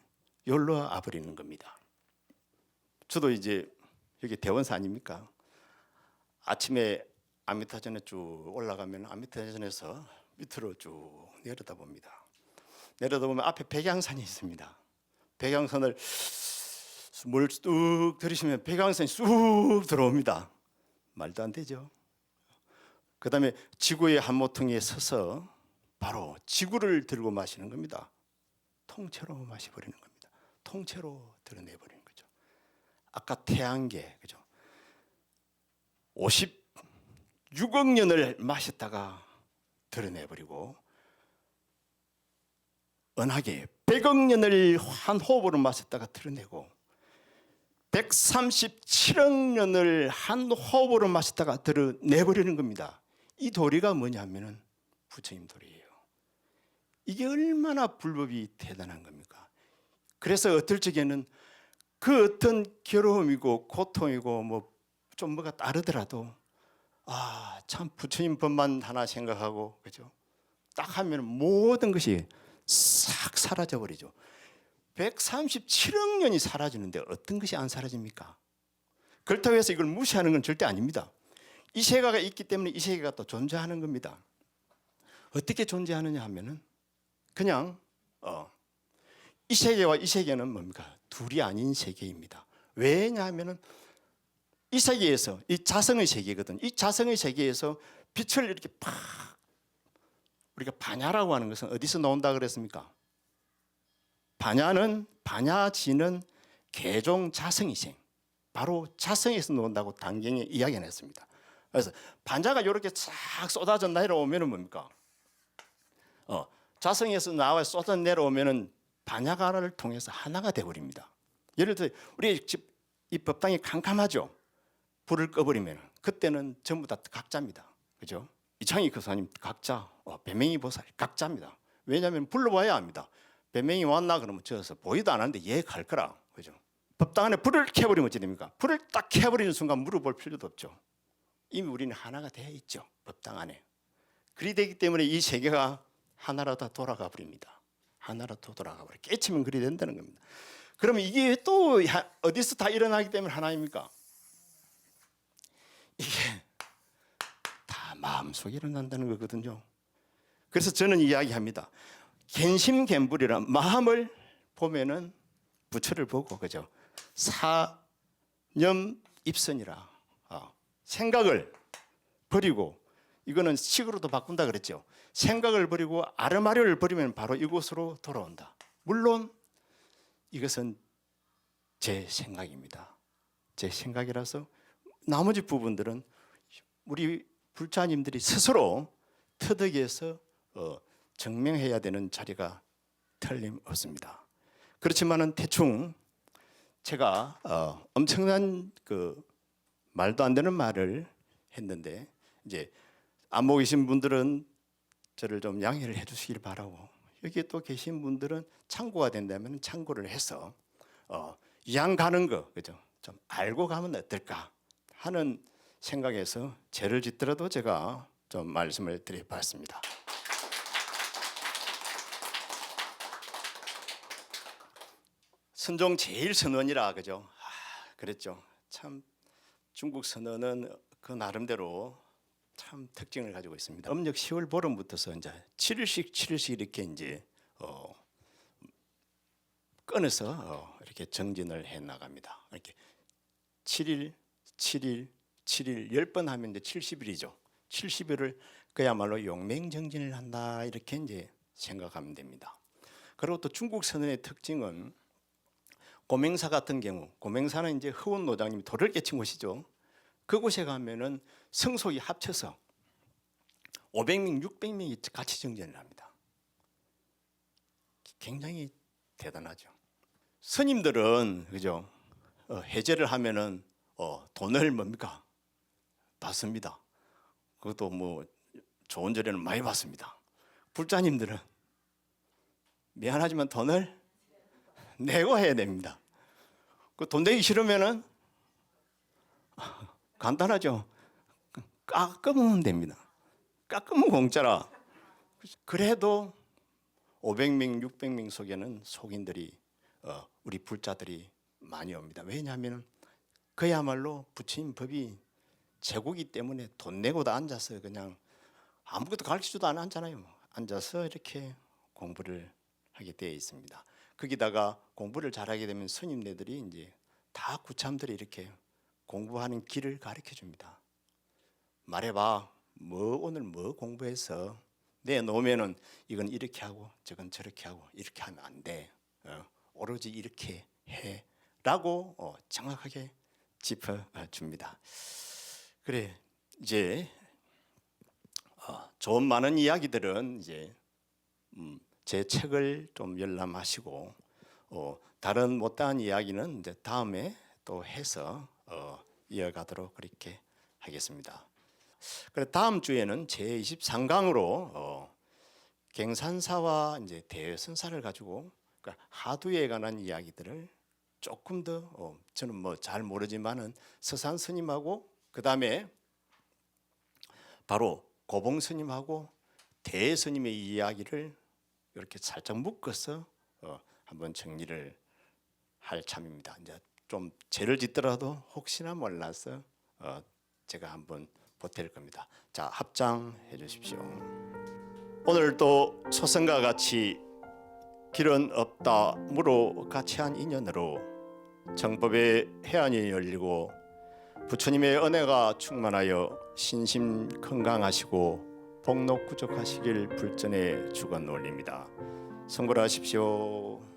여기로 와버리는 겁니다. 저도 이제 여기 대원사 아닙니까? 아침에 아미타전에 쭉 올라가면 아미타전에서 밑으로 쭉 내려다봅니다. 내려다보면 앞에 백양산이 있습니다. 백양산을 물 뚝 들이시면 백양산이 쑥 들어옵니다. 말도 안 되죠. 그 다음에 지구의 한 모퉁이에 서서 바로 지구를 들고 마시는 겁니다. 통째로 마셔버리는 겁니다. 통째로 드러내버리는 거죠. 아까 태양계, 그죠? 56억 년을 마셨다가 드러내버리고 은하계 100억 년을 한 호흡으로 마셨다가 드러내고 137억 년을 한 호흡으로 마시다가 들어내버리는 겁니다. 이 도리가 뭐냐면은 부처님 도리예요. 이게 얼마나 불법이 대단한 겁니까? 그래서 어떨 적에는 그 어떤 괴로움이고 고통이고 뭐 좀 뭐가 따르더라도 참 부처님 법만 하나 생각하고 그죠? 딱 하면 모든 것이 싹 사라져 버리죠. 137억 년이 사라지는데 어떤 것이 안 사라집니까? 그렇다고 해서 이걸 무시하는 건 절대 아닙니다. 이 세계가 있기 때문에 이 세계가 또 존재하는 겁니다. 어떻게 존재하느냐 하면은 그냥 이 세계와 이 세계는 뭡니까? 둘이 아닌 세계입니다. 왜냐하면은 이 세계에서 이 자성의 세계거든. 이 자성의 세계에서 빛을 이렇게 팍 우리가 반야라고 하는 것은 어디서 나온다 그랬습니까? 반야지는 개종 자성이생. 바로 자성에서 나온다고 단경에 이야기했습니다. 그래서 반야가 이렇게 싹 쏟아져 내려오면은 뭡니까? 자성에서 나와 쏟아 내려오면은 반야가를 통해서 하나가 되어버립니다. 예를 들어 우리 집 이 법당이 캄캄하죠. 불을 꺼버리면 그때는 전부 다 각자입니다. 그죠? 이창희 교사님 각자, 배명희 보살 각자입니다. 왜냐하면 불러봐야 합니다. 배명이 왔나 그러면 저어서 보이도 않았는데 얘 갈 거라. 그죠? 법당 안에 불을 켜버리면 어찌 됩니까? 불을 딱 켜버리는 순간 물어볼 필요도 없죠. 이미 우리는 하나가 되어 있죠. 법당 안에. 그리 되기 때문에 이 세계가 하나로 다 돌아가 버립니다. 하나로 다 돌아가 버려. 깨치면 그리 된다는 겁니다. 그러면 이게 또 어디서 다 일어나기 때문에 하나입니까? 이게 다 마음속에 일어난다는 거거든요. 그래서 저는 이야기합니다. 겐심겐불이라 마음을 보면은 부처를 보고 그죠? 사념입선이라 생각을 버리고 이거는 식으로도 바꾼다 그랬죠. 생각을 버리고 아르마리를 버리면 바로 이곳으로 돌아온다. 물론 이것은 제 생각입니다. 제 생각이라서 나머지 부분들은 우리 불자님들이 스스로 터득해서 증명해야 되는 자리가 틀림없습니다. 그렇지만은 대충 제가 엄청난 그 말도 안 되는 말을 했는데 이제 안 보고 계신 분들은 저를 좀 양해를 해주시길 바라고 여기에 또 계신 분들은 참고가 된다면 참고를 해서 이왕 가는 거 그죠? 좀 알고 가면 어떨까 하는 생각에서 죄를 짓더라도 제가 좀 말씀을 드려봤습니다. 선종 제일 선원이라 그죠? 그랬죠. 참 중국 선언은 그 나름대로 참 특징을 가지고 있습니다. 음력 10월 보름부터서 이제 7일씩 이렇게 이제 끊어서 이렇게 정진을 해 나갑니다. 이렇게 7일 10번 하면 이제 70일이죠. 70일을 그야말로 용맹정진을 한다 이렇게 이제 생각하면 됩니다. 그리고 또 중국 선언의 특징은 고맹사 같은 경우, 고맹사는 이제 허운 노장님이 돌을 깨친 곳이죠. 그곳에 가면은 성속이 합쳐서 500명, 600명이 같이 정진을 합니다. 굉장히 대단하죠. 스님들은 그죠? 해제를 하면은 돈을 뭡니까? 받습니다. 그것도 뭐 좋은 절에는 많이 받습니다. 불자님들은 미안하지만 돈을 내고 해야 됩니다. 그 돈 내기 싫으면은 간단하죠. 깎으면 됩니다. 깎으면 공짜라. 그래도 500명, 600명 속에는 속인들이 우리 불자들이 많이 옵니다. 왜냐하면 그야말로 부처님 법이 제국이기 때문에 돈 내고도 앉아서 그냥 아무것도 가르치지도 않았잖아요. 앉아서 이렇게 공부를 하게 되어 있습니다. 거기다가 공부를 잘하게 되면 스님네들이 이제 다 구참들이 이렇게 공부하는 길을 가르쳐 줍니다. 말해봐. 뭐 오늘 뭐 공부해서 내놓으면은 이건 이렇게 하고 저건 저렇게 하고 이렇게 하면 안 돼. 오로지 이렇게 해라고 정확하게 짚어줍니다. 그래 이제 좋은 많은 이야기들은 이제 제 책을 좀 열람하시고 다른 못다한 이야기는 이제 다음에 또 해서 이어가도록 그렇게 하겠습니다. 그래 다음 주에는 제 23강으로 갱산사와 이제 대선사를 가지고 그러니까 하두에 관한 이야기들을 조금 더 저는 뭐 잘 모르지만은 서산 스님하고 그 다음에 바로 고봉 스님하고 대 스님의 이야기를 이렇게 살짝 묶어서 한번 정리를 할 참입니다. 이제 좀 죄를 짓더라도 혹시나 몰라서 제가 한번 보탤 겁니다. 자, 합장해 주십시오. 오늘 또 초성과 같이 길은 없다 무로 같이 한 인연으로 정법의 해안이 열리고 부처님의 은혜가 충만하여 신심 건강하시고 복록구족하시길 불전에 축원 올립니다. 성불하십시오.